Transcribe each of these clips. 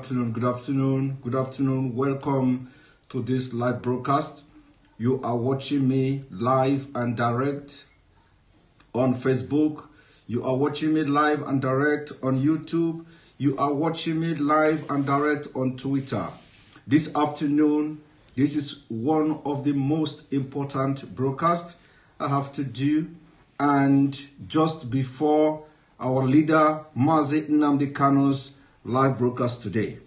afternoon, good afternoon, good afternoon. Welcome to this live broadcast. You are watching me live and direct on Facebook. You are watching me live and direct on YouTube. You are watching me live and direct on Twitter. This afternoon, this is one of the most important broadcasts I have to do. And just before our leader, Mazi Nnamdi Kanu's live broadcast today,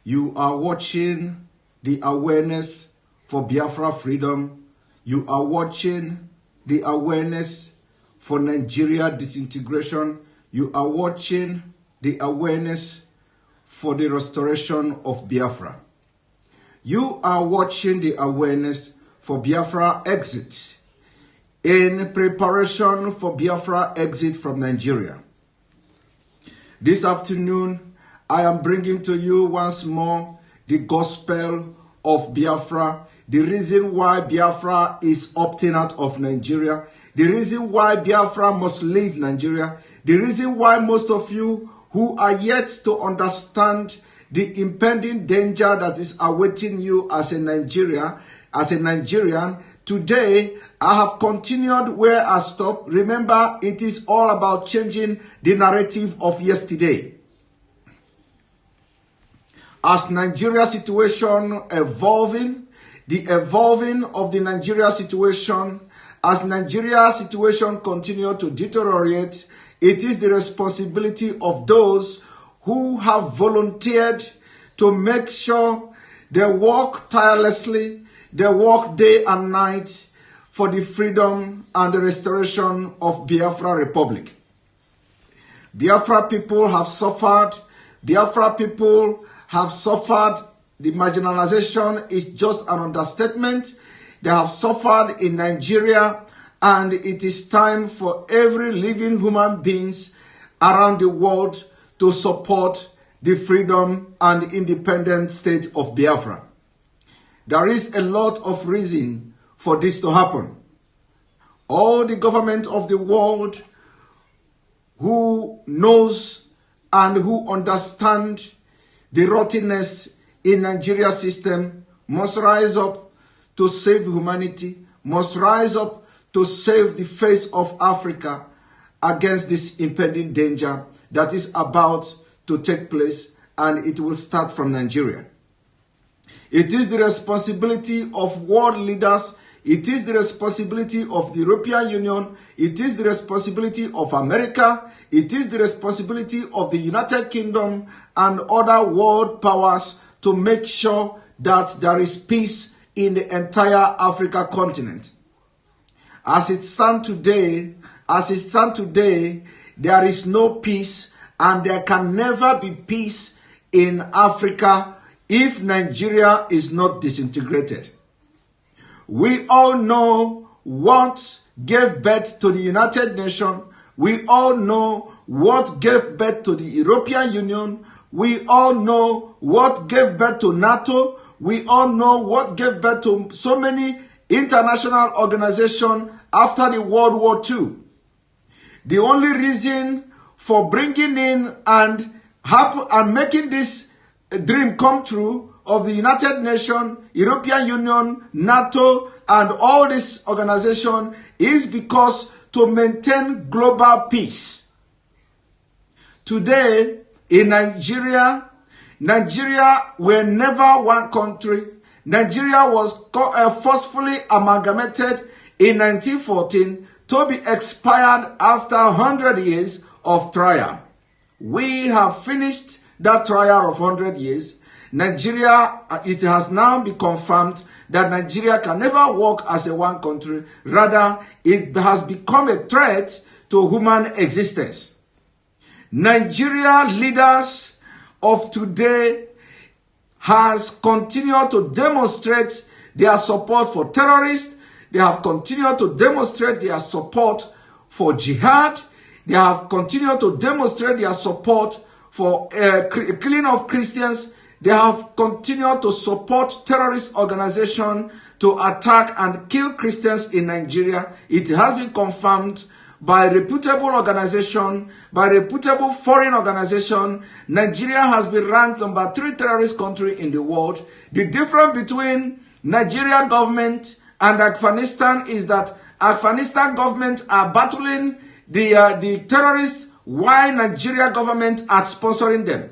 you are watching the awareness for Biafra freedom. You are watching the awareness for Nigeria disintegration. You are watching the awareness for the restoration of Biafra. You are watching the awareness for Biafra exit in preparation for Biafra exit from Nigeria. This afternoon, I am bringing to you once more the gospel of Biafra, the reason why Biafra is opting out of Nigeria, the reason why Biafra must leave Nigeria, the reason why most of you who are yet to understand the impending danger that is awaiting you as a Nigerian, today I have continued where I stopped. Remember, it is all about changing the narrative of yesterday. As Nigeria situation evolving, the evolving of the Nigeria situation, as Nigeria situation continue to deteriorate, it is the responsibility of those who have volunteered to make sure they work tirelessly, they work day and night for the freedom and the restoration of Biafra Republic. Biafra people have suffered. Biafra people have suffered. The marginalization is just an understatement. They have suffered in Nigeria, and it is time for every living human beings around the world to support the freedom and independent state of Biafra. There is a lot of reason for this to happen. All the government of the world who knows and who understand the rottenness in Nigeria system must rise up to save humanity, must rise up to save the face of Africa against this impending danger that is about to take place, and it will start from Nigeria. It is the responsibility of world leaders. It is the responsibility of the European Union. It is the responsibility of America. It is the responsibility of the United Kingdom and other world powers to make sure that there is peace in the entire Africa continent. As it stands today, there is no peace, and there can never be peace in Africa if Nigeria is not disintegrated. We all know what gave birth to the United Nations. We all know what gave birth to the European Union. We all know what gave birth to NATO. We all know what gave birth to so many international organizations after the World War II. The only reason for bringing in and making this dream come true of the United Nations, European Union, NATO, and all this organization is because to maintain global peace. Today, in Nigeria were never one country. Nigeria was forcefully amalgamated in 1914 to be expired after 100 years of trial. We have finished that trial of 100 years. Nigeria, it has now been confirmed that Nigeria can never work as a one country. Rather, it has become a threat to human existence. Nigeria leaders of today has continued to demonstrate their support for terrorists. They have continued to demonstrate their support for jihad. They have continued to demonstrate their support for killing of Christians. They have continued to support terrorist organizations to attack and kill Christians in Nigeria. It has been confirmed by reputable organization, by reputable foreign organization. Nigeria has been ranked number 3 terrorist country in the world. The difference between Nigeria government and Afghanistan is that Afghanistan government are battling the terrorists while Nigeria government are sponsoring them.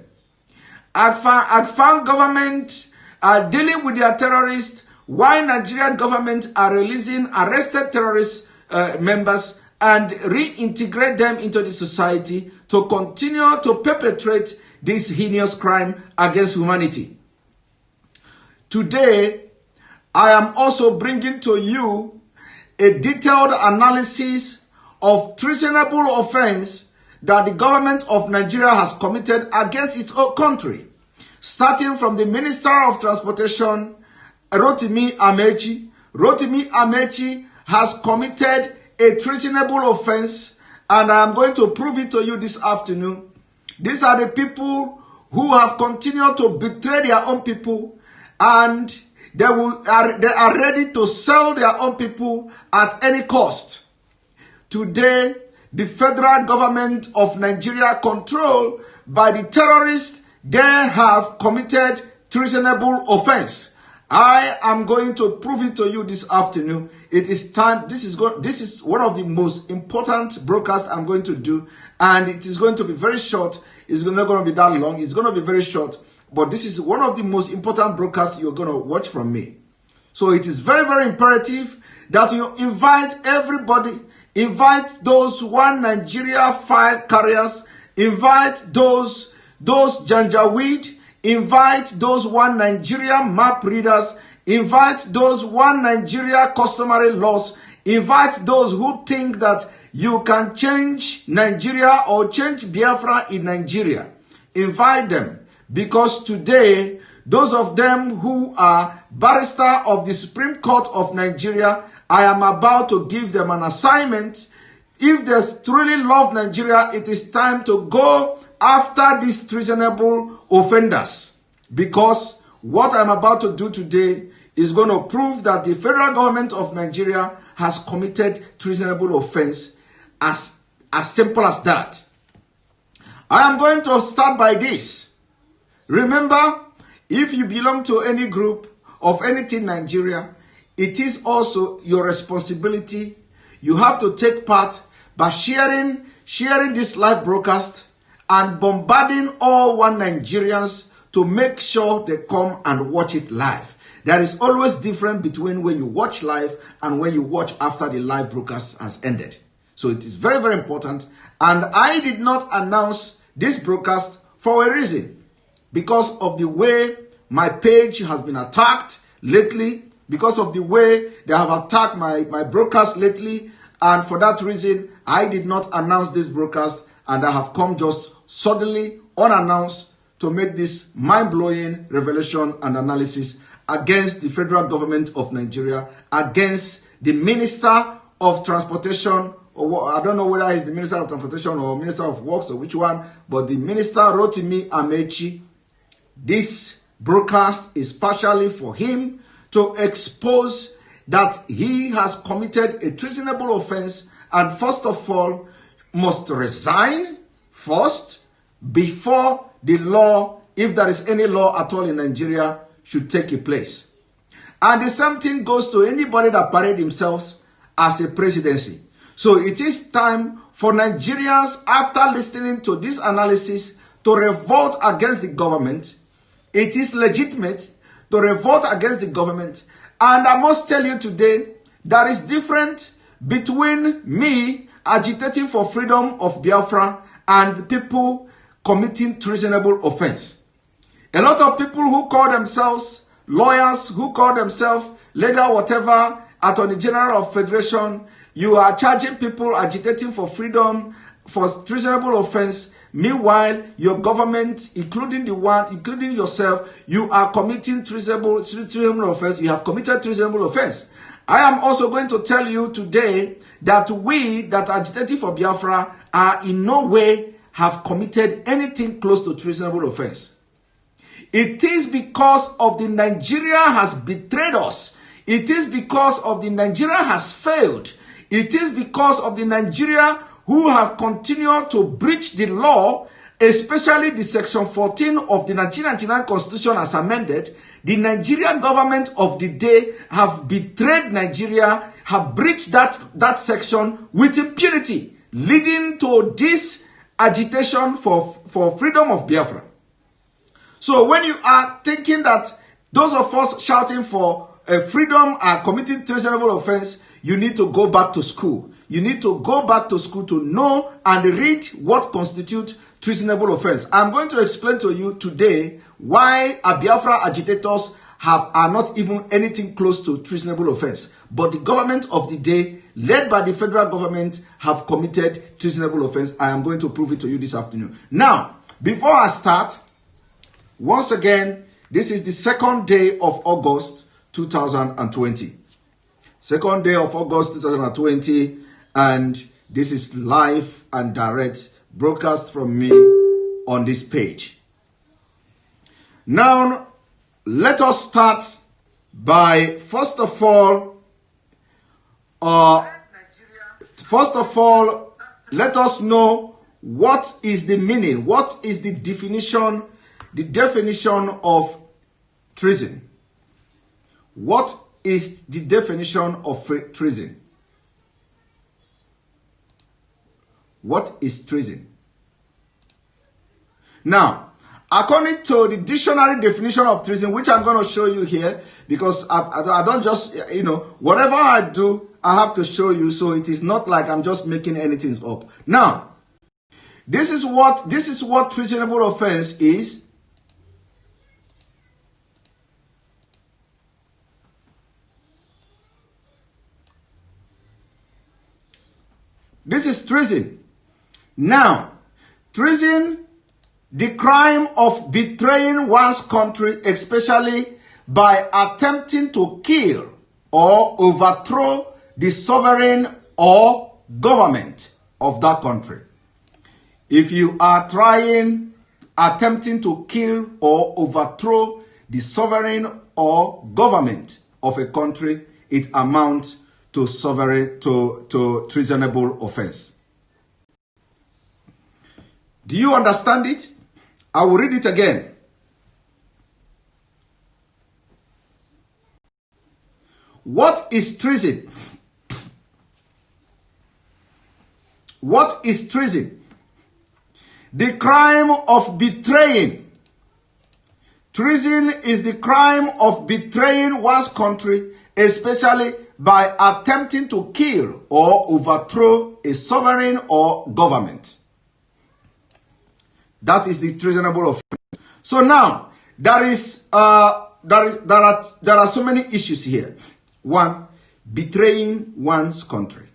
Afghan government are dealing with their terrorists while Nigeria government are releasing arrested terrorist members and reintegrate them into the society to continue to perpetrate this heinous crime against humanity. Today, I am also bringing to you a detailed analysis of treasonable offense that the government of Nigeria has committed against its own country, starting from the Minister of Transportation, Ekpa Amaechi. Ekpa Amaechi has committed a treasonable offense, and I am going to prove it to you this afternoon. These are the people who have continued to betray their own people, and they are ready to sell their own people at any cost. Today, the federal government of Nigeria, controlled by the terrorists, they have committed treasonable offense. I am going to prove it to you this afternoon. It is time. This is one of the most important broadcasts I'm going to do, and it is going to be very short. It's not going to be that long. It's going to be very short, but this is one of the most important broadcasts you're going to watch from me. So it is very, very imperative that you invite everybody. Invite those One Nigeria file carriers. Invite those Janjaweed. Invite those One Nigeria map readers. Invite those One Nigeria customary laws. Invite those who think that you can change Nigeria or change Biafra in Nigeria. Invite them, because today, those of them who are barrister of the Supreme Court of Nigeria, I am about to give them an assignment. If they truly love Nigeria, it is time to go after these treasonable offenders, because what I'm about to do today is going to prove that the federal government of Nigeria has committed treasonable offense, as simple as that. I am going to start by this. Remember, if you belong to any group of anything Nigeria, it is also your responsibility. You have to take part by sharing this live broadcast and bombarding all One Nigerians to make sure they come and watch it live. There is always difference between when you watch live and when you watch after the live broadcast has ended. So it is very, very important. And I did not announce this broadcast for a reason. Because of the way my page has been attacked lately, because of the way they have attacked my broadcast lately, and for that reason, I did not announce this broadcast, and I have come just suddenly, unannounced, to make this mind-blowing revelation and analysis against the federal government of Nigeria, against the Minister of Transportation, or I don't know whether he's the Minister of Transportation or Minister of Works or which one, but the Minister Ekpa Amaechi. This broadcast is partially for him to expose that he has committed a treasonable offense, and first of all must resign first before the law, if there is any law at all in Nigeria, should take a place. And the same thing goes to anybody that parade themselves as a presidency. So it is time for Nigerians, after listening to this analysis, to revolt against the government. It is legitimate to revolt against the government. And I must tell you today, there is difference between me agitating for freedom of Biafra and people committing treasonable offense. A lot of people who call themselves lawyers, who call themselves legal whatever, Attorney General of Federation, you are charging people agitating for freedom for treasonable offense. Meanwhile, your government, including yourself, you are committing treasonable offense. You have committed treasonable offense. I am also going to tell you today that we that are agitating for Biafra are in no way have committed anything close to treasonable offense. It is because of the Nigeria has betrayed us. It is because of the Nigeria has failed. It is because of the Nigeria who have continued to breach the law, especially the Section 14 of the 1999 Constitution as amended. The Nigerian government of the day have betrayed Nigeria, have breached that section with impunity, leading to this agitation for freedom of Biafra. So when you are thinking that those of us shouting for freedom are committing treasonable offense, you need to go back to school. You need to go back to school to know and read what constitutes treasonable offense. I'm going to explain to you today why Biafra agitators are not even anything close to treasonable offense. But the government of the day, led by the federal government, have committed treasonable offense. I am going to prove it to you this afternoon. Now, before I start, once again, this is the second day of August 2020. Second day of August 2020, and this is live and direct broadcast from me on this page. Now, let us start by first of all, let us know what is the meaning, what is the definition of treason. What is the definition of treason? What is treason? Now, according to the dictionary definition of treason, which I'm going to show you here, because I don't just, whatever I do, I have to show you, so it is not like I'm just making anything up. Now, this is what treasonable offense is. This is treason. Now, treason, the crime of betraying one's country, especially by attempting to kill or overthrow the sovereign or government of that country. If you are attempting to kill or overthrow the sovereign or government of a country, it amounts to treasonable offense. Do you understand it? I will read it again. What is treason? What is treason? The crime of betraying. Treason is the crime of betraying one's country, especially by attempting to kill or overthrow a sovereign or government. That is the treasonable offense. So now, there are so many issues here. One, betraying one's country.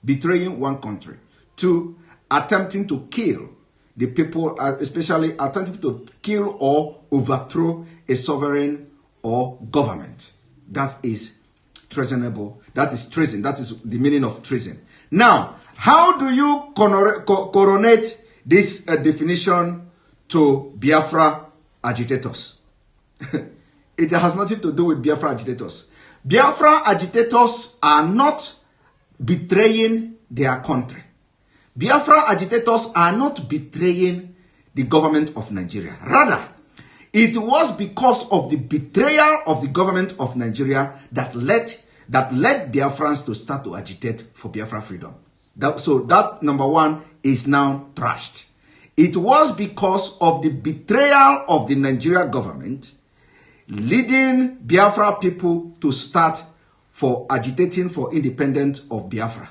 Betraying one country. Two, attempting to kill the people, especially attempting to kill or overthrow a sovereign or government. That is treasonable. That is treason. That is the meaning of treason. Now, how do you coronate this definition to Biafra agitators? It has nothing to do with Biafra agitators. Biafra agitators are not betraying their country. Biafra agitators are not betraying the government of Nigeria. Rather, it was because of the betrayal of the government of Nigeria that led Biafrans to start to agitate for Biafra freedom. So that number one is now trashed. It was because of the betrayal of the Nigeria government leading Biafra people to start for agitating for independence of Biafra.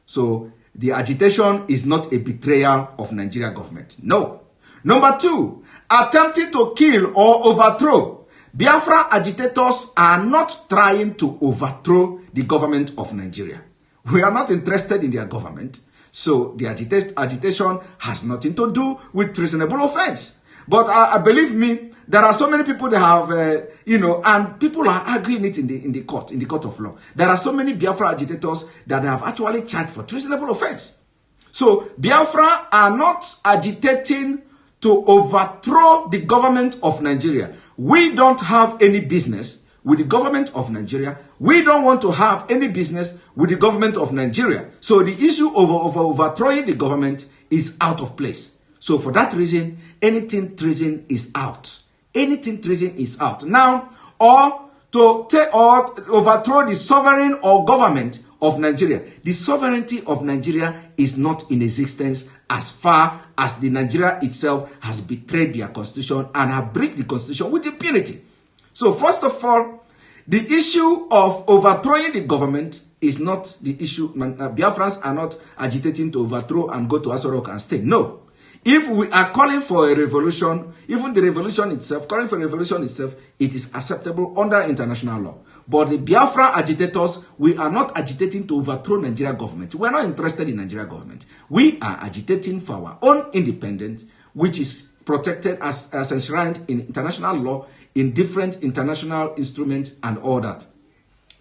So the agitation is not a betrayal of Nigeria government. No. Number two, attempting to kill or overthrow. Biafra agitators are not trying to overthrow the government of Nigeria. We are not interested in their government. So the agitation has nothing to do with treasonable offense. But believe me, there are so many people that have, and people are arguing it in the court of law. There are so many Biafra agitators that have actually charged for treasonable offense. So Biafra are not agitating to overthrow the government of Nigeria. We don't have any business with the government of Nigeria. We don't want to have any business with the government of Nigeria. So the issue of overthrowing the government is out of place. So for that reason, anything treason is out. Anything treason is out. Now, or to take or overthrow the sovereign or government of Nigeria. The sovereignty of Nigeria is not in existence as far as the Nigeria itself has betrayed their constitution and have breached the constitution with impunity. So first of all, the issue of overthrowing the government is not the issue. Biafrans are not agitating to overthrow and go to Aso Rock and stay. No. If we are calling for a revolution, even the revolution itself, calling for a revolution itself, it is acceptable under international law. But the Biafra agitators, we are not agitating to overthrow Nigeria government. We are not interested in Nigeria government. We are agitating for our own independence, which is protected as enshrined in international law, in different international instruments and all that.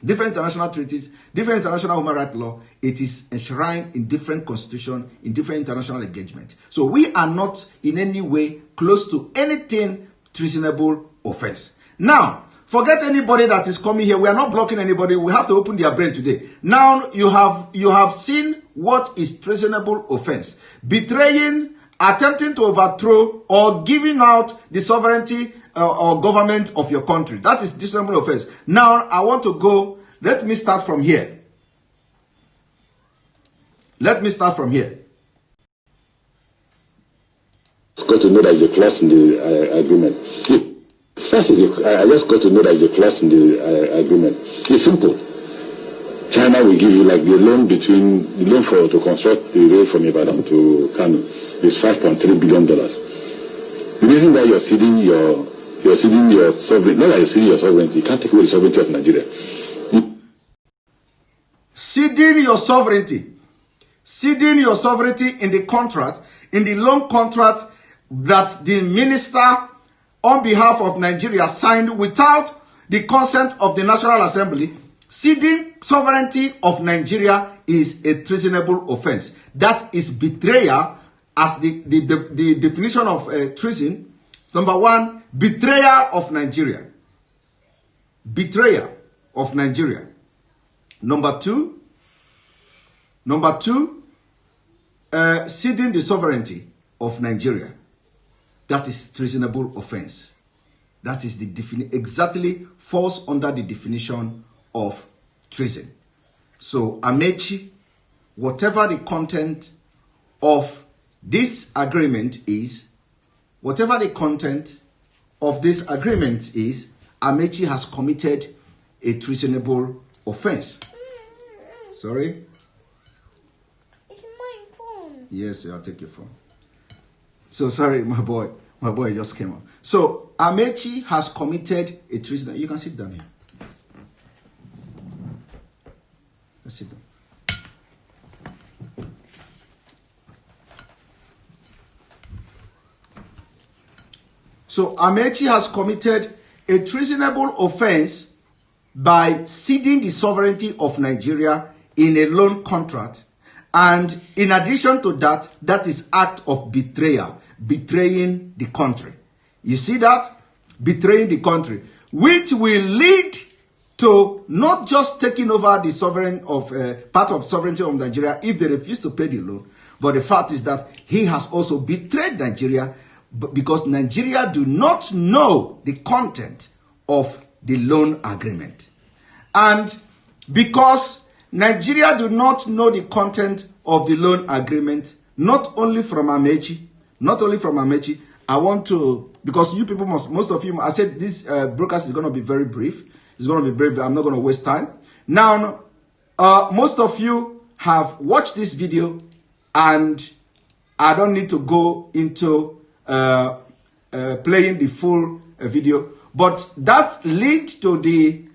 Different international treaties, different international human rights law, it is enshrined in different constitutions, in different international engagement. So we are not in any way close to anything treasonable offense. Now, forget anybody that is coming here. We are not blocking anybody. We have to open their brain today. Now, you have seen what is treasonable offense. Betraying, attempting to overthrow, or giving out the sovereignty or government of your country. That is treasonable offense. Now, I want to go. Let me start from here. Let me start from here. It's got to know there is a clause in the agreement. First is I just got to know there is a clause in the agreement. It's simple. China will give you like the loan to construct the rail from Ibadan to Kano is $5.3 billion. The reason why you're ceding your sovereignty, not that you're ceding your sovereignty, you can't take away the sovereignty of Nigeria. Ceding your sovereignty. Ceding your sovereignty in the contract, in the loan contract that the minister on behalf of Nigeria signed without the consent of the National Assembly. Ceding sovereignty of Nigeria is a treasonable offense. That is betrayal, as the definition of treason. Number one, betrayal of Nigeria. Betrayal of Nigeria. Number two, ceding the sovereignty of Nigeria. That is treasonable offense. That is the exactly falls under the definition of treason. So, Amaechi, whatever the content of this agreement is, Amaechi has committed a treasonable offense. Sorry? It's my phone. Yes, I'll take your phone. So, sorry, my boy just came up. So, Amaechi has committed a treason. You can sit down here. Let's sit down. So, Amaechi has committed a treasonable offense by ceding the sovereignty of Nigeria in a loan contract. And in addition to that, that is act of betrayal, betraying the country. You see that? Betraying the country, which will lead to not just taking over the part of sovereignty of Nigeria if they refuse to pay the loan, but the fact is that he has also betrayed Nigeria because Nigeria do not know the content of the loan agreement. And because Nigeria do not know the content of the loan agreement, not only from Amaechi, I want to, because you people, most of you, I said this broadcast is going to be very brief. It's going to be brief. I'm not going to waste time. Now, most of you have watched this video, and I don't need to go into playing the full video. But that lead to this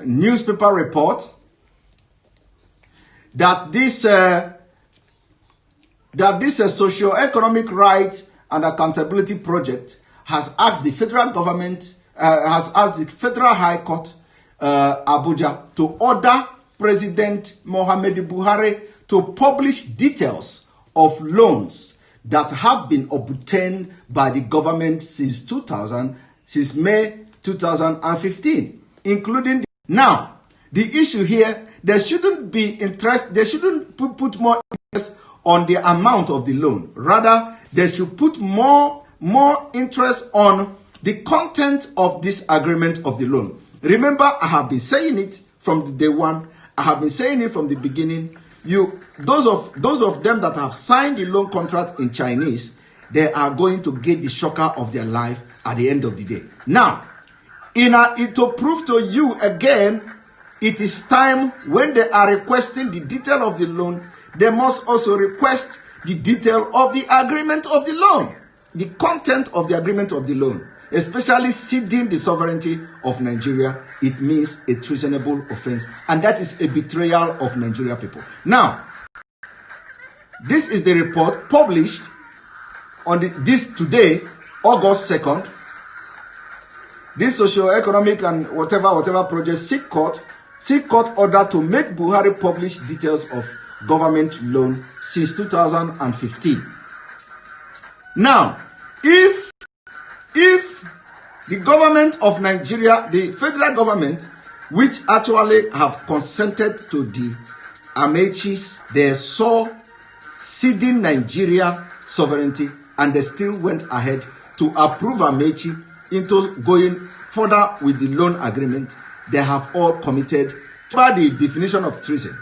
newspaper report that this socio-economic rights and accountability project has asked the federal government, has asked the Federal High Court, Abuja, to order President Muhammadu Buhari to publish details of loans that have been obtained by the government since May 2015, including now the issue here, there shouldn't be interest, they shouldn't put more interest on the amount of the loan. Rather, they should put more interest on the content of this agreement of the loan. Remember, I have been saying it from day one. I have been saying it from the beginning. Those of them that have signed the loan contract in Chinese, they are going to get the shocker of their life at the end of the day. Now, to prove to you again, it is time when they are requesting the detail of the loan, they must also request the detail of the agreement of the loan, the content of the agreement of the loan, especially ceding the sovereignty of Nigeria. It means a treasonable offense, and that is a betrayal of Nigeria people. Now, this is the report published on this today, August 2nd. This socio-economic and whatever project seek court order to make Buhari publish details of government loan since 2015. Now, if the government of Nigeria, the federal government, which actually have consented to the Amaechis, they saw ceding Nigeria sovereignty, and they still went ahead to approve Amaechi into going further with the loan agreement. They have all committed by the definition of treason,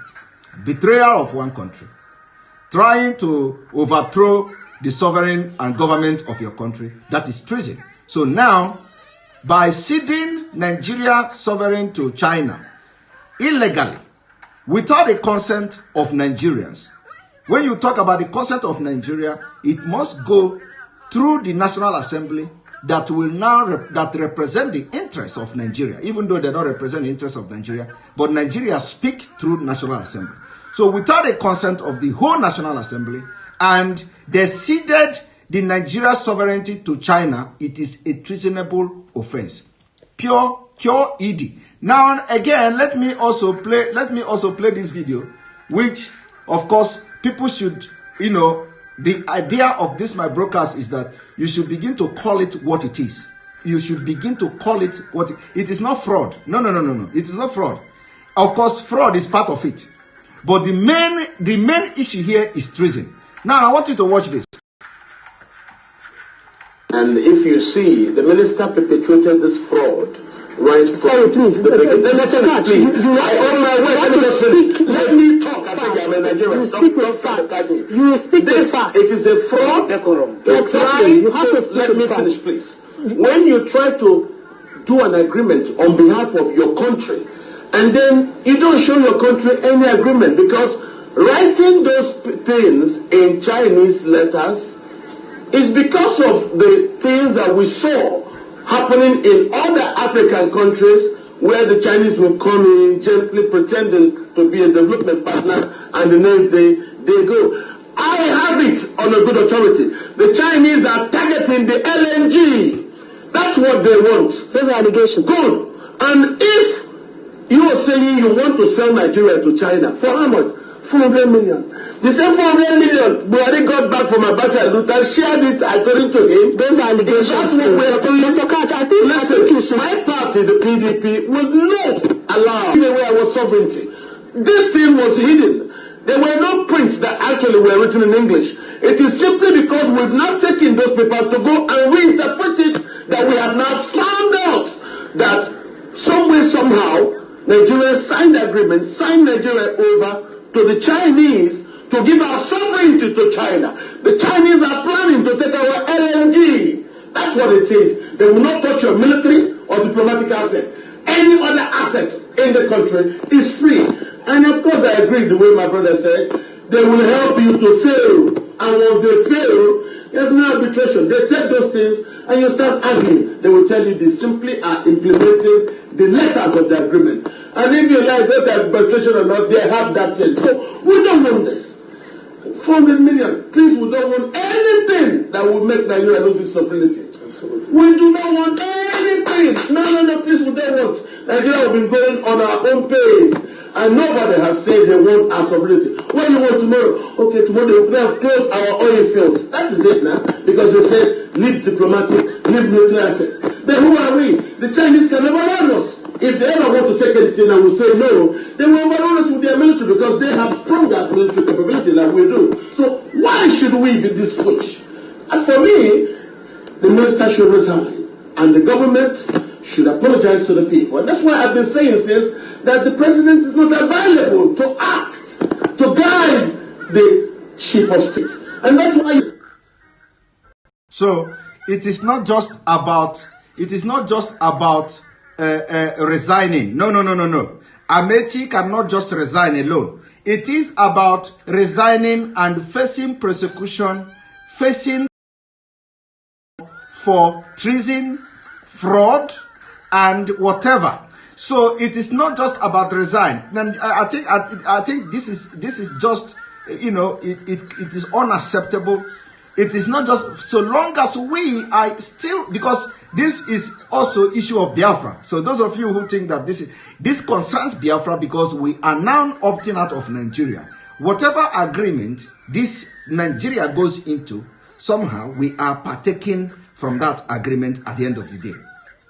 betrayal of one country, trying to overthrow the sovereign and government of your country. That is treason. So now, by ceding Nigeria sovereign to China illegally, without the consent of Nigerians, when you talk about the consent of Nigeria, it must go through the National Assembly that will now represent the interests of Nigeria, even though they don't represent the interests of Nigeria, but Nigeria speak through National Assembly. So without the consent of the whole National Assembly, and they ceded the Nigeria sovereignty to China, it is a treasonable offense. Pure ED. Now again, let me also play this video, which of course people should, the idea of this my broadcast is that you should begin to call it what it is. You should begin to call it what it is. Not fraud. No. It is not fraud. Of course, fraud is part of it. But the main issue here is treason. Now I want you to watch this. And if you see, the minister perpetrated this fraud right from... Sorry, please. Let me talk. I'm a Nigerian. You speak with fact. You speak with fact. It is a fraud. Exactly. You have to speak Let me with finish, fact. please. When you try to do an agreement on behalf of your country, and then you don't show your country any agreement, because writing those things in Chinese letters is because of the things that we saw happening in other African countries, where the Chinese will come in gently pretending to be a development partner, and the next day they go. I have it on a good authority. The Chinese are targeting the LNG. That's what they want. Those are allegations. Good. And if you are saying you want to sell Nigeria to China, for how much? 400 million. The same 400 million Buhari got back from Abacha and Luther, shared it according to him. Those are allegations. That's what we are doing. Listen, my party, the PDP, would not allow the way our sovereignty. This thing was hidden. There were no prints that actually were written in English. It is simply because we've not taken those papers to go and reinterpret it that we have now found out that some way, somehow, Nigeria signed agreement, signed Nigeria over to the Chinese to give our sovereignty to China. The Chinese are planning to take our LNG. That's what it is. They will not touch your military or diplomatic asset. Any other asset in the country is free. And of course, I agree the way my brother said, they will help you to fail. And once they fail, there's no arbitration. They take those things and you start arguing. They will tell you they simply are implementing the letters of the agreement. And if you like that arbitration or not, they have that thing. So we don't want this. 400 million. Please, we don't want anything that will make Nigeria lose its sovereignty. Absolutely. We do not want anything. No, please, we don't want. Nigeria will be going on our own pace. And nobody has said they want our sovereignty. What do you want tomorrow? Okay, tomorrow they will close our oil fields. That is it now. Because they said, leave diplomatic, leave military assets. Then who are we? The Chinese can never run us. If they ever want to take anything and will say no, they will overrun us with their military because they have stronger military capability than we do. So why should we be this foolish? And for me, the minister should resign. And the government should apologize to the people. And that's why I've been saying since that the president is not available to act, to guide the ship of state. And that's why... So it is not just about resigning. No. Amaechi cannot just resign alone. It is about resigning and facing persecution, facing for treason, fraud, and whatever. So it is not just about resign. And I think this is just, you know, it is unacceptable. It is not just so long as we are still, because this is also issue of Biafra. So those of you who think that this concerns Biafra because we are now opting out of Nigeria. Whatever agreement this Nigeria goes into, somehow we are partaking from that agreement at the end of the day.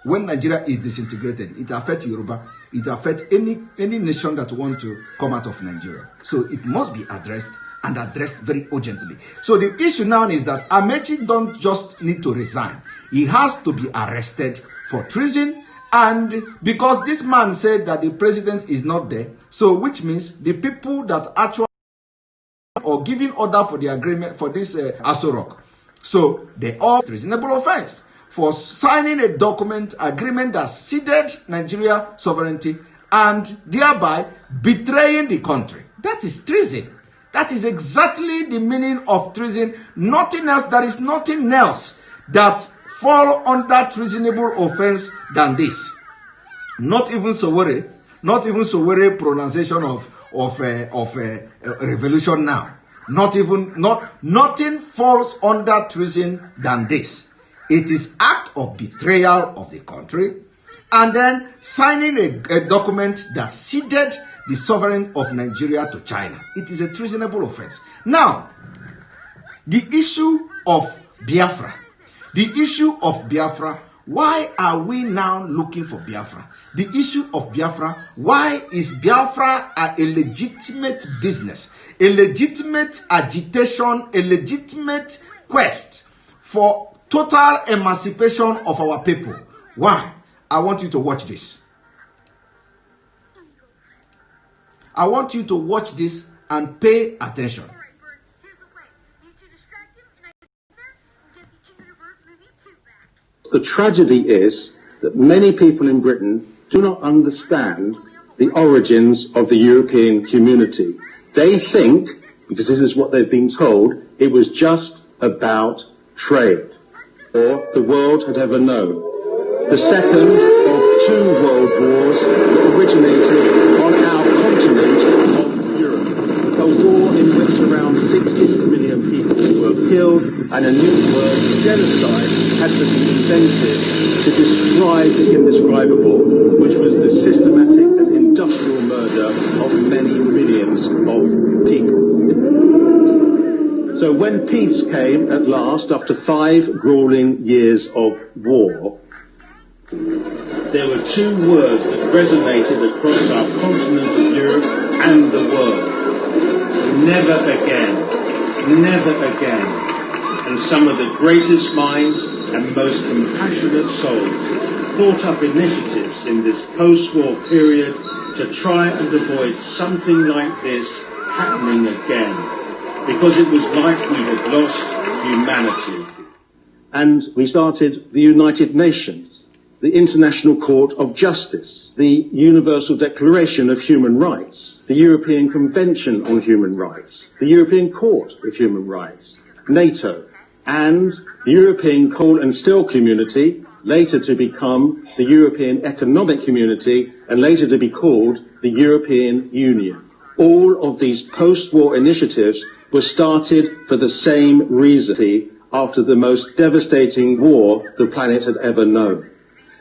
When Nigeria is disintegrated, it affects Yoruba, it affects any nation that wants to come out of Nigeria. So it must be addressed, and addressed very urgently. So the issue now is that Amaechi don't just need to resign. He has to be arrested for treason, and because this man said that the president is not there, so which means the people that actually or giving order for the agreement for this Asorok, so they all treasonable offense for signing a document agreement that ceded Nigeria sovereignty and thereby betraying the country. That is treason. That is exactly the meaning of treason. Nothing else. There is nothing else that fall under treasonable offense than this. Not even Sowore. Not even Sowore pronunciation of revolution now. Nothing falls under treason than this. It is act of betrayal of the country, and then signing a document that ceded the sovereignty of Nigeria to China. It is a treasonable offense. Now, the issue of Biafra. The issue of Biafra. Why are we now looking for Biafra? The issue of Biafra. Why is Biafra a legitimate business? A legitimate agitation, a legitimate quest for total emancipation of our people. Why? I want you to watch this. I want you to watch this and pay attention. The tragedy is that many people in Britain do not understand the origins of the European community. They think, because this is what they've been told, it was just about trade, or the world had ever known. The second of two world wars that originated on our continent of Europe. A war in which around 60 million people were killed, and a new word, genocide, had to be invented to describe the indescribable, which was the systematic and industrial murder of many millions of people. So when peace came at last, after 5 grueling years of war, there were 2 words that resonated across our continent of Europe and the world. Never again. Never again. And some of the greatest minds and most compassionate souls thought up initiatives in this post-war period to try and avoid something like this happening again, because it was like we had lost humanity. And we started the United Nations, the International Court of Justice, the Universal Declaration of Human Rights, the European Convention on Human Rights, the European Court of Human Rights, NATO, and the European Coal and Steel Community, later to become the European Economic Community, and later to be called the European Union. All of these post-war initiatives were started for the same reason after the most devastating war the planet had ever known.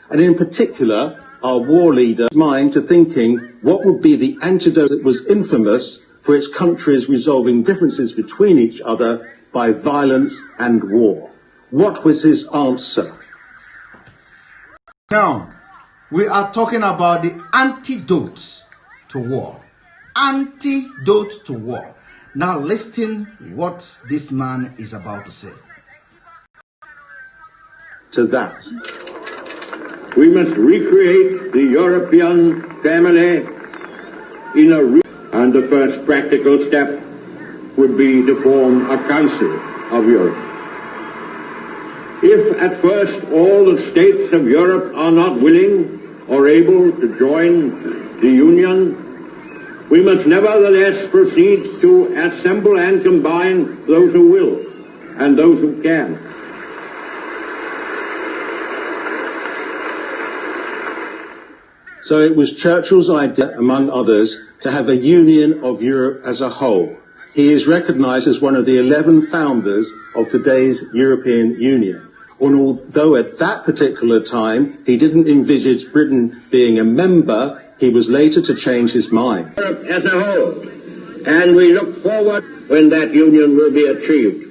And in particular, our war leader's mind to thinking what would be the antidote that was infamous for its countries resolving differences between each other by violence and war. What was his answer? Now, we are talking about the antidote to war. Antidote to war. Now listen what this man is about to say. To that. We must recreate the European family in and the first practical step would be to form a Council of Europe. If at first all the states of Europe are not willing or able to join the Union, we must nevertheless proceed to assemble and combine those who will and those who can. So it was Churchill's idea, among others, to have a union of Europe as a whole. He is recognised as one of the 11 founders of today's European Union. And although at that particular time he didn't envisage Britain being a member, he was later to change his mind. Europe as a whole, and we look forward when that union will be achieved.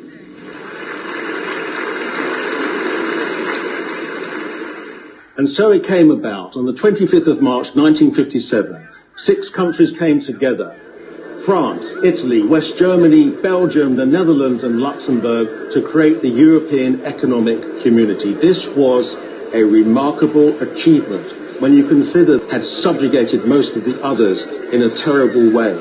And so it came about. On the 25th of March 1957, 6 countries came together. France, Italy, West Germany, Belgium, the Netherlands and Luxembourg to create the European Economic Community. This was a remarkable achievement when you consider it had subjugated most of the others in a terrible way.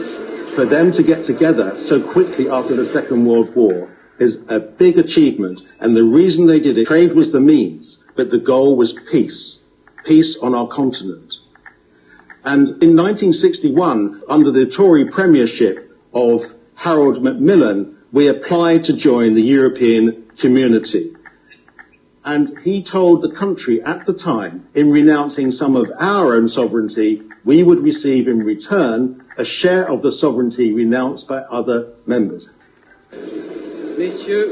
For them to get together so quickly after the Second World War is a big achievement, and the reason they did it, trade was the means, but the goal was peace. Peace on our continent. And in 1961, under the Tory premiership of Harold Macmillan, we applied to join the European Community. And he told the country at the time, in renouncing some of our own sovereignty, we would receive in return a share of the sovereignty renounced by other members. Messieurs,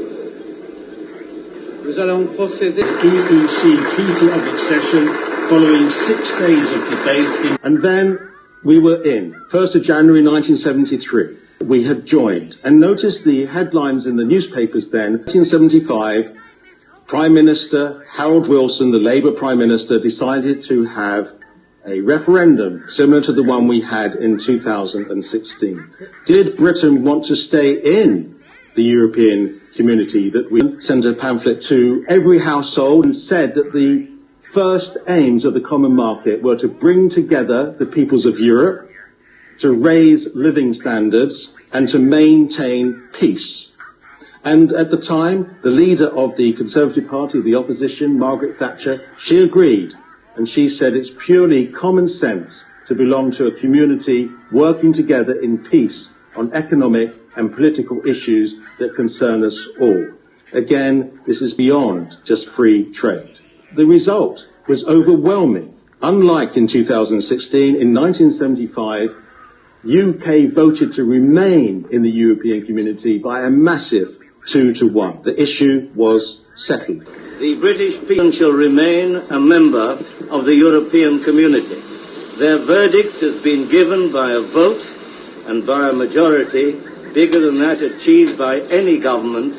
nous allons procéder. The EEC Treaty of Accession, following 6 days of debate. And then we were in. 1st of January 1973. We had joined. And notice the headlines in the newspapers then. 1975, Prime Minister Harold Wilson, the Labour Prime Minister, decided to have a referendum similar to the one we had in 2016. Did Britain want to stay in the European Community? That we sent a pamphlet to every household and said that the first aims of the common market were to bring together the peoples of Europe, to raise living standards and to maintain peace. And at the time, the leader of the Conservative Party, the opposition, Margaret Thatcher, she agreed. And she said it's purely common sense to belong to a community working together in peace on economic and political issues that concern us all. Again, this is beyond just free trade. The result was overwhelming. Unlike in 2016, in 1975, UK voted to remain in the European Community by a massive 2-1. The issue was settled. The British people shall remain a member of the European Community. Their verdict has been given by a vote and by a majority bigger than that achieved by any government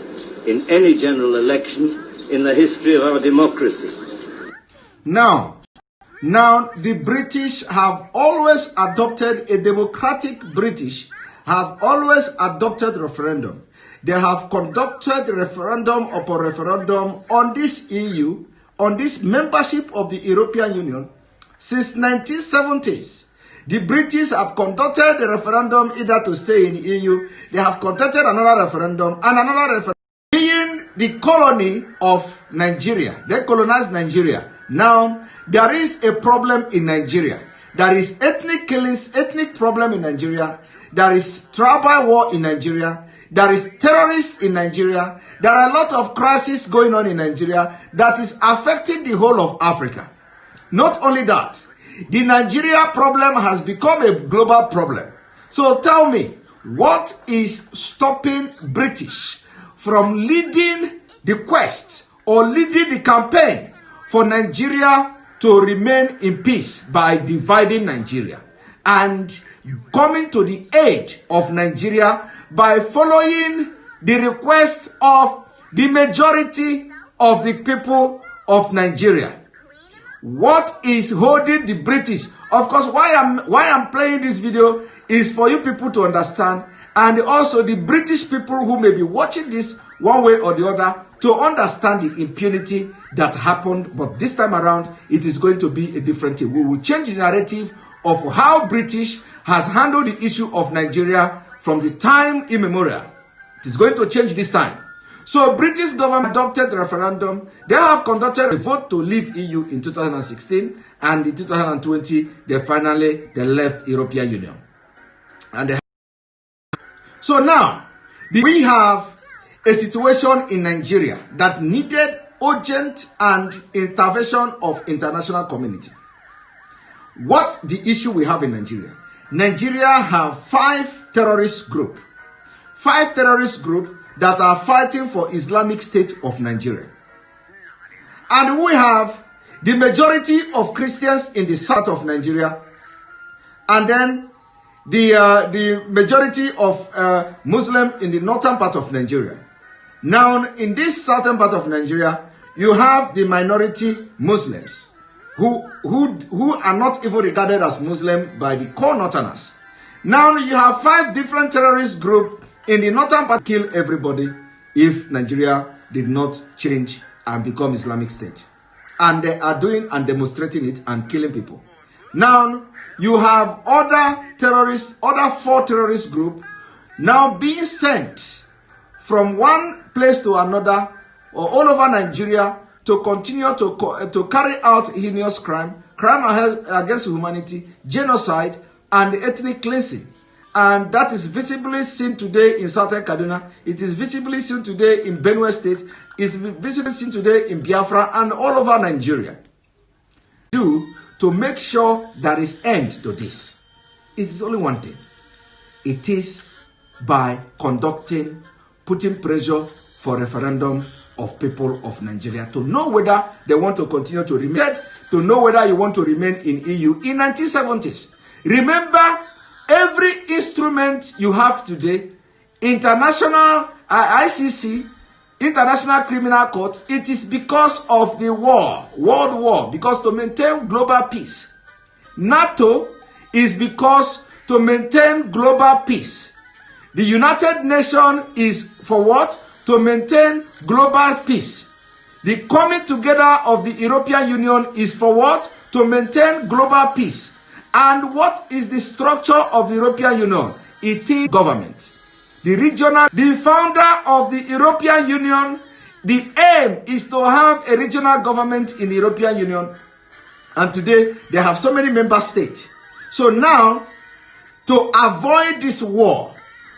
in any general election in the history of our democracy. Now, the British have always adopted, a democratic British have always adopted referendum. They have conducted referendum upon referendum on this EU, on this membership of the European Union since 1970s. The British have conducted the referendum either to stay in EU. They have conducted another referendum and another referendum. Being the colony of Nigeria, they colonized Nigeria. Now, there is a problem in Nigeria. There is ethnic killings, ethnic problem in Nigeria. There is tribal war in Nigeria. There is terrorists in Nigeria. There are a lot of crises going on in Nigeria that is affecting the whole of Africa. Not only that, the Nigeria problem has become a global problem. So tell me, what is stopping British from leading the quest or leading the campaign for Nigeria to remain in peace by dividing Nigeria? and coming to the aid of Nigeria by following the request of the majority of the people of Nigeria. What is holding the British? Of course, why I'm playing this video is for you people to understand, and also the British people who may be watching this one way or the other to understand the impunity that happened. But this time around, it is going to be a different thing. We will change the narrative of how British has handled the issue of Nigeria from the time immemorial. It is going to change this time. So British government adopted the referendum. They have conducted a vote to leave EU in 2016, and in 2020 they finally left European Union. And so now we have a situation in Nigeria that needed urgent and intervention of international community. What the issue we have in Nigeria? Nigeria have 5 terrorist groups. 5 terrorist groups that are fighting for Islamic State of Nigeria. And we have the majority of Christians in the south of Nigeria, and then the majority of Muslim in the northern part of Nigeria. Now, in this southern part of Nigeria, you have the minority Muslims who are not even regarded as Muslim by the core northerners. Now you have 5 different terrorist groups in the northern part kill everybody if Nigeria did not change and become Islamic State. And they are doing and demonstrating it and killing people. Now you have other 4 terrorist groups now being sent from one place to another or all over Nigeria to continue to carry out heinous crime against humanity, genocide, and ethnic cleansing. And that is visibly seen today in Southern Kaduna. It is visibly seen today in Benue State. It's visibly seen today in Biafra and all over Nigeria. To make sure there is end to this, it is only one thing. It is by putting pressure for referendum of people of Nigeria to know whether they want to continue to remain, to know whether you want to remain in EU. In 1970s, remember, every instrument you have today, international ICC, International Criminal Court, it is because of the war, World War, because to maintain global peace. NATO is because to maintain global peace. The United Nations is for what? To maintain global peace. The coming together of the European Union is for what? To maintain global peace. And what is the structure of the European Union? It is government. The founder of the European Union, the aim is to have a regional government in the European Union. And today, they have so many member states. So now, to avoid this war,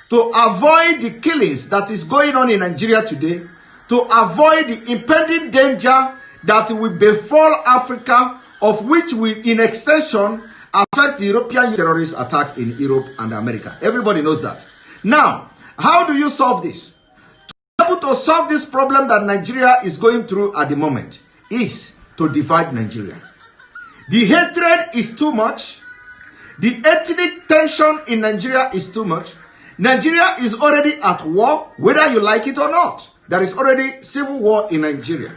to avoid the killings that is going on in Nigeria today, to avoid the impending danger that will befall Africa, of which will, in extension, affect the European terrorist attack in Europe and America. Everybody knows that. Now, how do you solve this? To be able to solve this problem that Nigeria is going through at the moment is to divide Nigeria. The hatred is too much. The ethnic tension in Nigeria is too much. Nigeria is already at war, whether you like it or not. There is already civil war in Nigeria.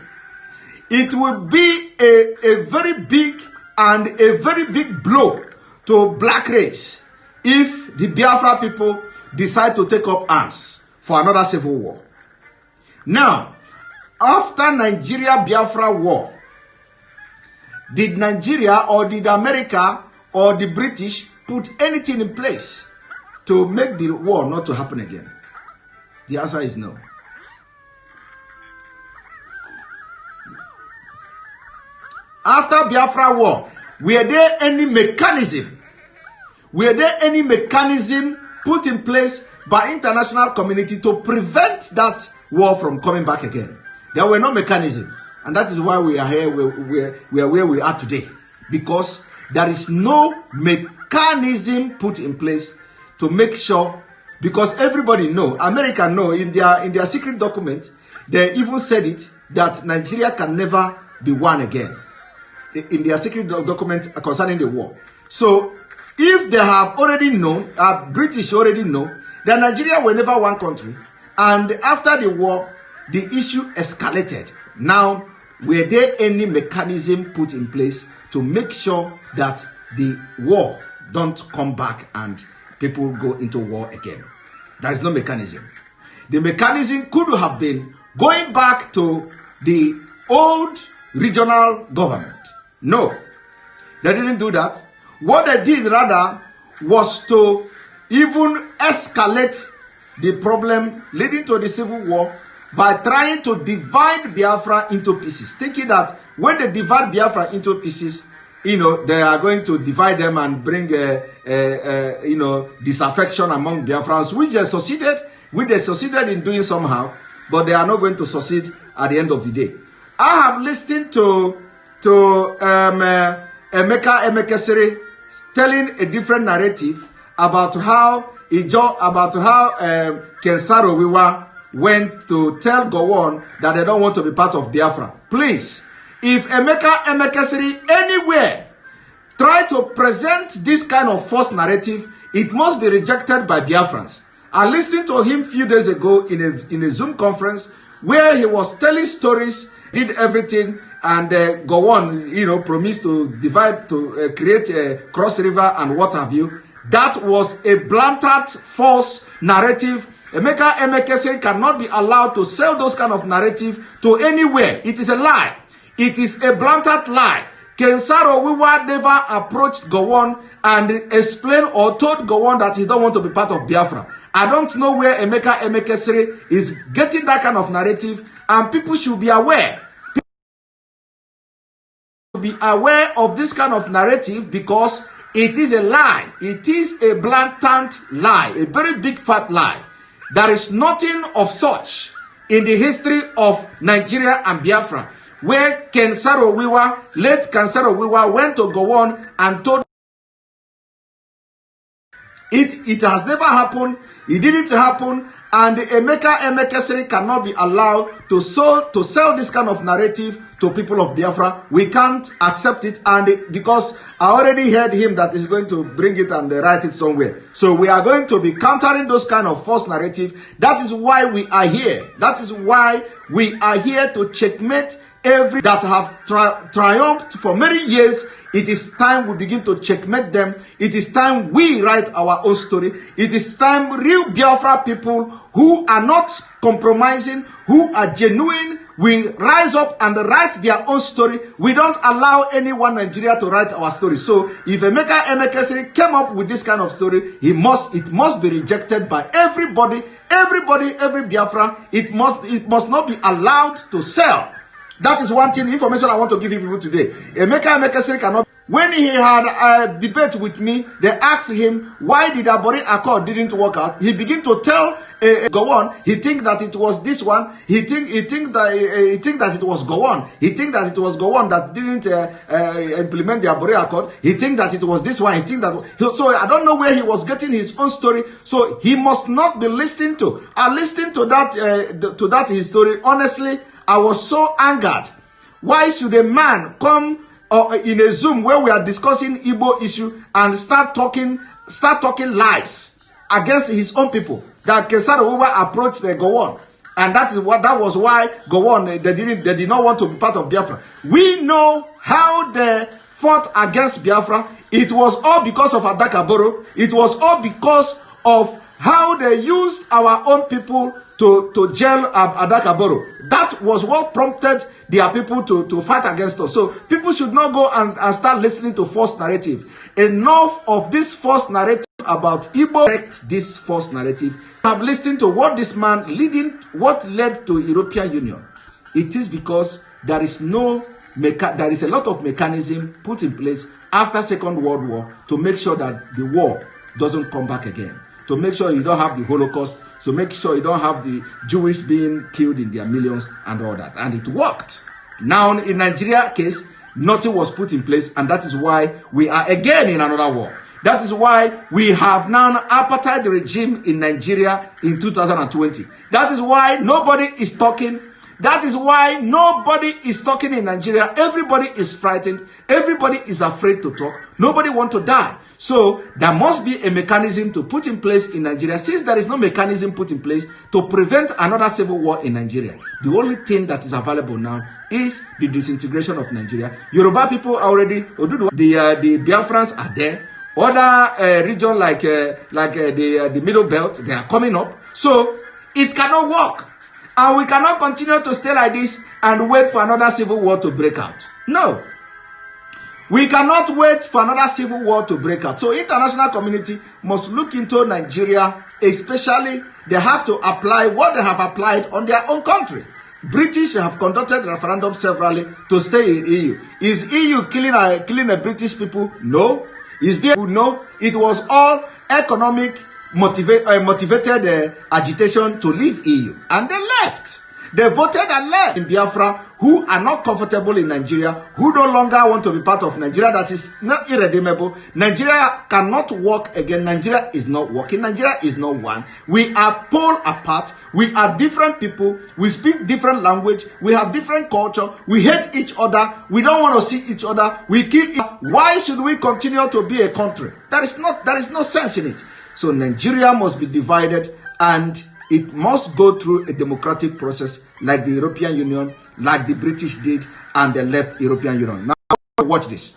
It will be a very big and a very big blow to black race if the Biafra people decide to take up arms for another civil war. Now, after Nigeria-Biafra war, did Nigeria or did America or the British put anything in place to make the war not to happen again? The answer is no. After Biafra war, were there any mechanism? Were there any mechanism put in place by international community to prevent that war from coming back again? There were no mechanism. And that is why we are here, we are where we are today. Because there is no mechanism put in place to make sure, because everybody know, America know, in their secret document, they even said it, that Nigeria can never be one again. In their secret document concerning the war. So, If they have already known, British already know, that Nigeria were never one country, and after the war, the issue escalated. Now, were there any mechanism put in place to make sure that the war don't come back and people go into war again? There is no mechanism. The mechanism could have been going back to the old regional government. No, they didn't do that. What they did rather was to even escalate the problem leading to the civil war by trying to divide Biafra into pieces, thinking that when they divide Biafra into pieces, they are going to divide them and bring disaffection among Biafrans, which they succeeded in doing somehow, but they are not going to succeed at the end of the day. I have listened to Ekpa Amaechi telling a different narrative about how Kensaro Wiwa went to tell Gowon that they don't want to be part of Biafra. Please, if Ekpa Amaechi anywhere try to present this kind of false narrative, it must be rejected by Biafrans. I listened to him a few days ago in a Zoom conference where he was telling stories, did everything, and Gowon, promised to divide, to create a cross river and what have you. That was a blatant false narrative. Ekpa Amaechi cannot be allowed to sell those kind of narrative to anywhere. It is a lie. It is a blatant lie. Kensaro Wiwa never approached Gowon and explained or told Gowon that he don't want to be part of Biafra. I don't know where Ekpa Amaechi is getting that kind of narrative, and people should be aware. Be aware of this kind of narrative because it is a lie. It is a blatant lie, a very big fat lie. There is nothing of such in the history of Nigeria and Biafra, where late Kensaro Wiwa went to Gowon and told it has never happened. It didn't happen, and Ekpa Amaechi cannot be allowed to sell this kind of narrative to people of Biafra. We can't accept it, and because I already heard him that he's going to bring it and write it somewhere. So we are going to be countering those kind of false narrative. That is why we are here. That is why we are here to checkmate every that have triumphed for many years. It is time we begin to checkmate them. It is time we write our own story. It is time real Biafra people who are not compromising, who are genuine, we rise up and write their own story. We don't allow anyone in Nigeria to write our story. So if Ekpa Amaechi came up with this kind of story, it must be rejected by everybody, every Biafra. It must not be allowed to sell. That is one thing, information I want to give you people today. Ekpa Amaechi cannot. When he had a debate with me, they asked him why did Abori Accord didn't work out. He began to tell Gowon he think that it was this one. He think that it was Gowon. He think that it was Gowon that didn't implement the Abori Accord. He think that it was this one. He think that. So I don't know where he was getting his own story. So he must not be listening to. I listened to that his story. Honestly, I was so angered. Why should a man come in a Zoom where we are discussing Igbo issue and start talking lies against his own people? That Kensaro Wiwa approached the Gowon, and that was why Gowon they did not want to be part of Biafra. We know how they fought against Biafra. It was all because of Adakaboro. It was all because of how they used our own people to jail Adakaboro. That was what prompted their people to fight against us. So people should not go and start listening to false narrative. Enough of this false narrative about Igbo. Correct this false narrative. I have listened to what this man what led to European Union. It is because there is a lot of mechanism put in place after Second World War to make sure that the war doesn't come back again. To make sure you don't have the Holocaust, to make sure you don't have the Jewish being killed in their millions and all that. And it worked. Now, in Nigeria case, nothing was put in place, and that is why we are again in another war. That is why we have now an apartheid regime in Nigeria in 2020. That is why nobody is talking. That is why nobody is talking in Nigeria. Everybody is frightened. Everybody is afraid to talk. Nobody wants to die. So there must be a mechanism to put in place in Nigeria. Since there is no mechanism put in place to prevent another civil war in Nigeria, the only thing that is available now is the disintegration of Nigeria. Yoruba people are already, the Biafrans are there. Other region like the Middle Belt, they are coming up. So it cannot work. And we cannot continue to stay like this and wait for another civil war to break out. No. We cannot wait for another civil war to break out. So international community must look into Nigeria, especially they have to apply what they have applied on their own country. British have conducted referendum severally to stay in EU. Is EU killing the British people? No. Is there? No. It was all economic motivated agitation to leave EU, and they left. They voted and left in Biafra, who are not comfortable in Nigeria, who no longer want to be part of Nigeria. That is not irredeemable. Nigeria cannot work again. Nigeria is not working. Nigeria is not one. We are pole apart. We are different people. We speak different language. We have different culture. We hate each other. We don't want to see each other. We kill each other. Why should we continue to be a country? There is no sense in it. So Nigeria must be divided, and it must go through a democratic process like the European Union, like the British did, and the left European Union. Now, watch this.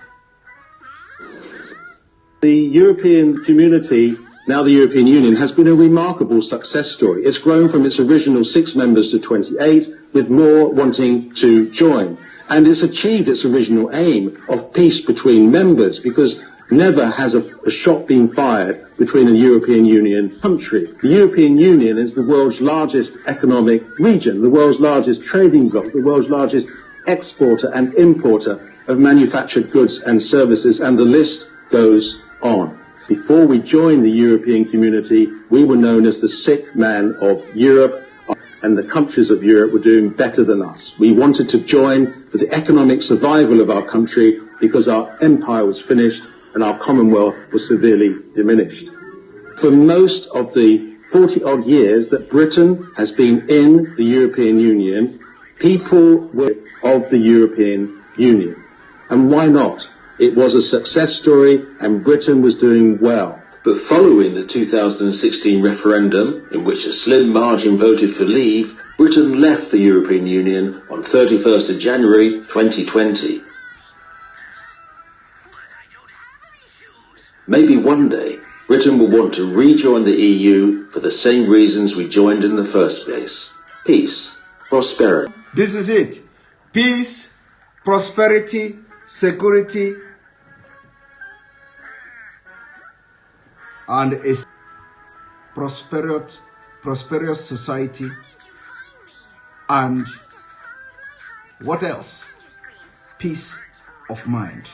The European community, now the European Union, has been a remarkable success story. It's grown from its original 6 members to 28, with more wanting to join. And it's achieved its original aim of peace between members, because never has a shot been fired between a European Union country. The European Union is the world's largest economic region, the world's largest trading bloc, the world's largest exporter and importer of manufactured goods and services, and the list goes on. Before we joined the European community, we were known as the sick man of Europe, and the countries of Europe were doing better than us. We wanted to join for the economic survival of our country because our empire was finished and our commonwealth was severely diminished. For most of the 40-odd years that Britain has been in the European Union, people were of the European Union. And why not? It was a success story and Britain was doing well. But following the 2016 referendum, in which a slim margin voted for leave, Britain left the European Union on 31st of January 2020. Maybe one day, Britain will want to rejoin the EU for the same reasons we joined in the first place. Peace, prosperity. This is it. Peace, prosperity, security, and a prosperous society, and what else? Peace of mind.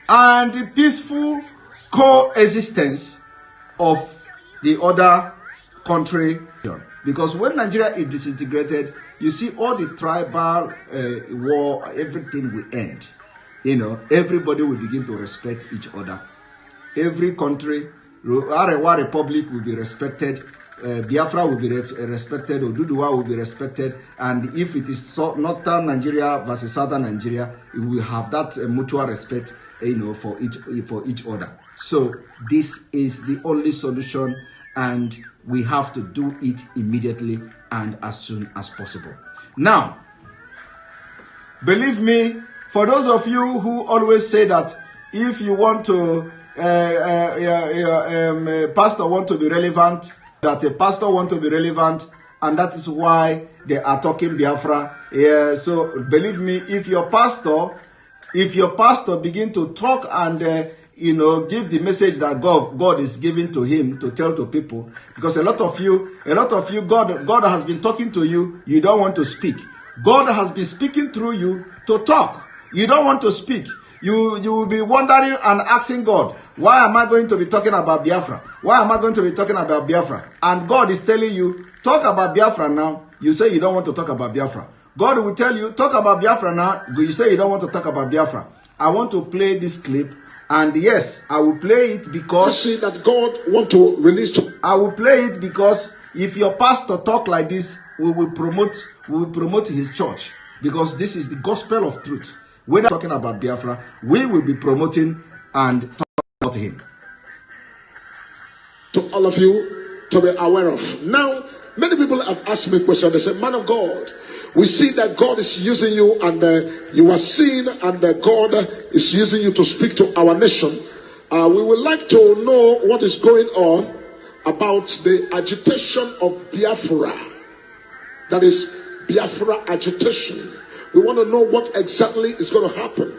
And the peaceful coexistence of the other country. Because when Nigeria is disintegrated, you see all the tribal war, everything will end. You know, everybody will begin to respect each other. Every country, Arewa Republic will be respected, Biafra will be respected, Oduduwa will be respected, and if it is northern Nigeria versus southern Nigeria, we will have that mutual respect, you know, for each other. So this is the only solution, and we have to do it immediately and as soon as possible. Now, believe me, for those of you who always say that if you want to pastor want to be relevant, that a pastor want to be relevant, and that is why they are talking Biafra. Yeah, so believe me, if your pastor begin to talk and you know, give the message that God is giving to him to tell to people, because a lot of you, God has been talking to you, you don't want to speak. God has been speaking through you to talk. You don't want to speak. You will be wondering and asking God, why am I going to be talking about Biafra? Why am I going to be talking about Biafra? And God is telling you, talk about Biafra now. You say you don't want to talk about Biafra. God will tell you, talk about Biafra now. You say you don't want to talk about Biafra. I want to play this clip. And yes, I will play it because that God want to release to. I will play it because if your pastor talk like this, we will promote his church, because this is the gospel of truth. When we're talking about Biafra, we will be promoting and talking about him. To all of you to be aware of. Now, many people have asked me a question. They say, man of God, we see that God is using you, and you are seen, and God is using you to speak to our nation. We would like to know what is going on about the agitation of Biafra. That is Biafra agitation. We want to know what exactly is going to happen.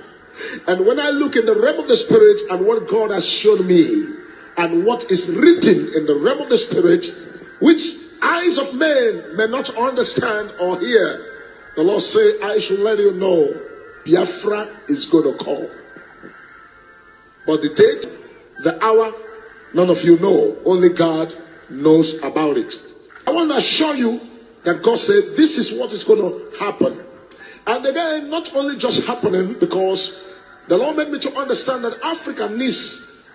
And when I look in the realm of the spirit and what God has shown me and what is written in the realm of the spirit, which eyes of men may not understand or hear, the Lord say, I should let you know, Biafra is going to come. But the date, the hour, none of you know. Only God knows about it. I want to assure you that God said this is what is going to happen. And again, not only just happening, because the Lord made me to understand that Africa needs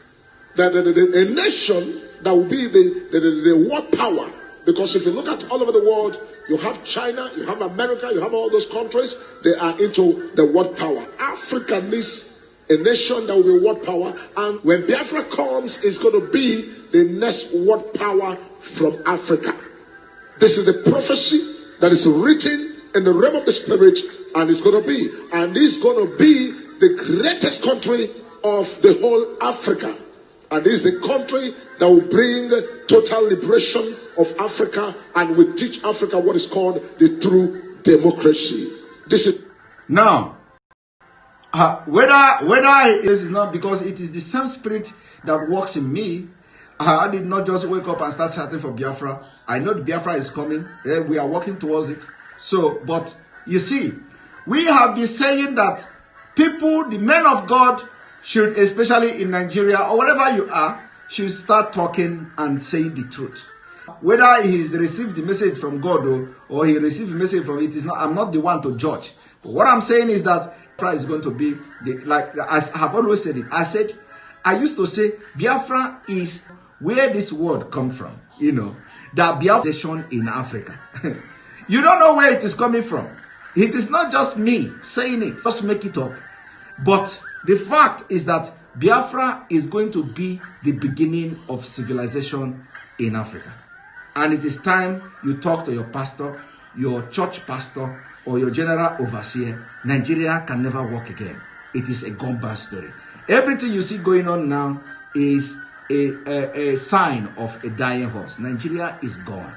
a nation that will be the world power. Because if you look at all over the world, you have China, you have America, you have all those countries, they are into the world power. Africa needs a nation that will be world power. And when Biafra comes, it's going to be the next world power from Africa. This is the prophecy that is written in the realm of the spirit, and it's going to be. And it's going to be the greatest country of the whole Africa. And this is the country that will bring total liberation of Africa and will teach Africa what is called the true democracy. This is now. Whether this is not, because it is the same spirit that works in me. I did not just wake up and start shouting for Biafra. I know the Biafra is coming. We are working towards it. So, but you see, we have been saying that people, the men of God, should, especially in Nigeria or wherever you are, should start talking and saying the truth. Whether he's received the message from God or he received the message from it is not. I'm not the one to judge. But what I'm saying is that Biafra is going to be like I have always said it. I used to say Biafra is where this word comes from. You know, that Biafra in Africa. You don't know where it is coming from. It is not just me saying it. Just make it up. But the fact is that Biafra is going to be the beginning of civilization in Africa. And it is time you talk to your pastor, your church pastor, or your general overseer. Nigeria can never work again. It is a gone bad story. Everything you see going on now is a sign of a dying horse. Nigeria is gone.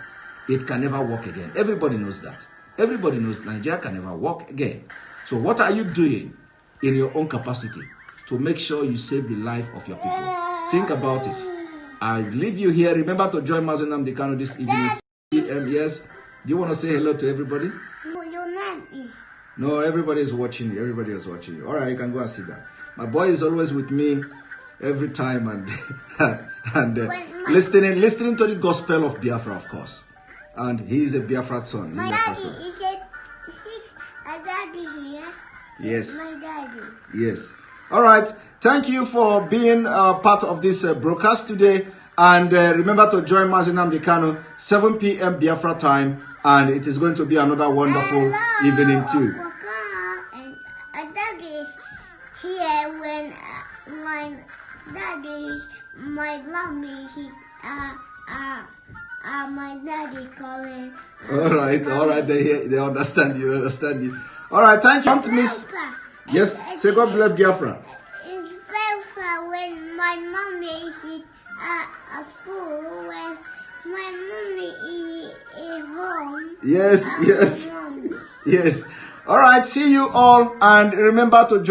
It can never work again. Everybody knows that. Everybody knows Nigeria can never work again. So what are you doing in your own capacity to make sure you save the life of your people? Think about it. I leave you here. Remember to join Mazi Nnamdi Kanu this evening. Yes. Do you want to say hello to everybody? No, everybody is watching you. Everybody is watching you. All right, you can go and sit down. My boy is always with me every time and listening to the gospel of Biafra, of course. And he is a Biafra son. My daddy, is a daddy here? Yes. My daddy. Yes. All right. Thank you for being part of this broadcast today. And remember to join Mazi Nnamdi Kanu, 7 p.m. Biafra time. And it is going to be another wonderful evening too. And daddy is here when my mommy, my daddy calling. All right, they understand you, All right, thank you. Don't miss. Yes, say God bless Biafra. It's Biafra when my mommy is at school, when my mommy is home. Yes. Yes. All right, see you all, and remember to join.